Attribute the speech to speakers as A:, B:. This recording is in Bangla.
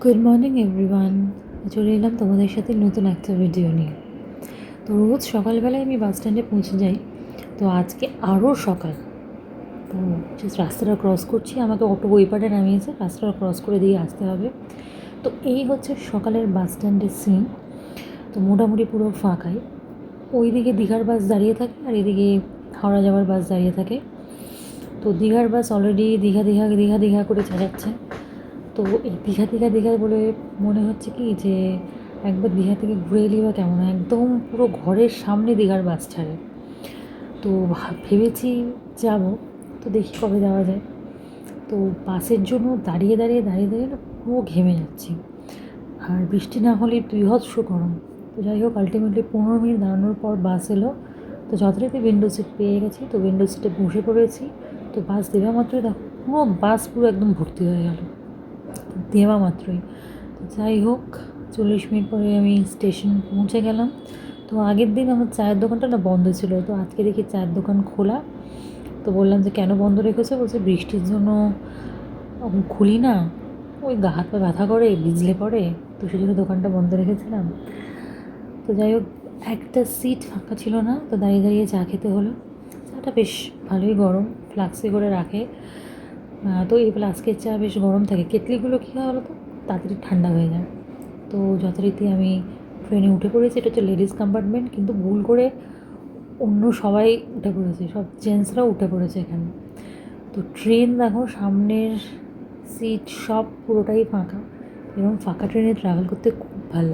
A: Good morning everyone. চলে এলাম তোমাদের সাথে নতুন একটা ভিডিও নিয়ে। তো রোজ সকালবেলায় আমি বাস স্ট্যান্ডে পৌঁছে যাই। তো আজকে আরও সকাল, তো জাস্ট রাস্তাটা ক্রস করছি, আমাকে অটো ওই পারে নামিয়েছে, রাস্তাটা ক্রস করে দিয়ে আসতে হবে। তো এই হচ্ছে সকালের বাস স্ট্যান্ডের সিন। তো মোটামুটি পুরো ফাঁকাই। ওইদিকে দীঘার বাস দাঁড়িয়ে থাকে আর এদিকে হাওড়া যাওয়ার বাস দাঁড়িয়ে থাকে। তো দীঘার বাস অলরেডি দীঘা দীঘা দীঘা দীঘা করে চালাচ্ছে। তো এই দীঘা দীঘা দীঘা বলে মনে হচ্ছে কি যে একবার দীঘা থেকে ঘুরে এলি বা কেমন হয়, একদম পুরো ঘরের সামনে দীঘার বাস ছাড়ে। তো ভেবেছি যাব, তো দেখি কবে যাওয়া যায়। তো বাসের জন্য দাঁড়িয়ে দাঁড়িয়ে দাঁড়িয়ে দাঁড়িয়ে না পুরো ঘেমে যাচ্ছি। আর বৃষ্টি না হলে বীভৎস গরম। তো যাই হোক, আলটিমেটলি 15 মিনিট দাঁড়ানোর পর বাস এলো। তো যথারীতি উইন্ডো সিট পেয়ে গেছি, তো উইন্ডো সিটে বসে পড়েছি। তো বাস দেওয়া মাত্রই দেখো পুরো বাস পুরো একদম ভর্তি হয়ে গেল দেওয়া মাত্রই। তো যাই হোক, 40 মিনিট পরে আমি স্টেশন পৌঁছে গেলাম। তো আগের দিন আমার চায়ের দোকানটা না বন্ধ ছিল, তো আজকে দেখি চায়ের দোকান খোলা। তো বললাম যে কেন বন্ধ রেখেছে, বলছে বৃষ্টির জন্য খুলি না, ওই গা হাত পা ব্যথা করে ভিজলে পড়ে, তো সেই জন্য দোকানটা বন্ধ রেখেছিলাম। তো যাই হোক, একটা সিট ফাঁকা ছিল না, তো দাঁড়িয়ে দাঁড়িয়ে চা খেতে হলো। চাটা বেশ ভালোই গরম, ফ্লাক্সে করে রাখে। তো এই ফ্লাস্কের চা বেশ গরম থাকে, কেটলিগুলো কী হয় বলো তো, তাড়াতাড়ি ঠান্ডা হয়ে যায়। তো যথারীতি আমি ট্রেনে উঠে পড়েছি। এটা হচ্ছে লেডিস কম্পার্টমেন্ট, কিন্তু ভুল করে অন্য সবাই উঠে পড়েছে, সব জেন্টসরাও উঠে পড়েছে এখানে। তো ট্রেন দেখো, সামনের সিট সব পুরোটাই ফাঁকা, এবং ফাঁকা ট্রেনে ট্রাভেল করতে খুব ভালো লাগে।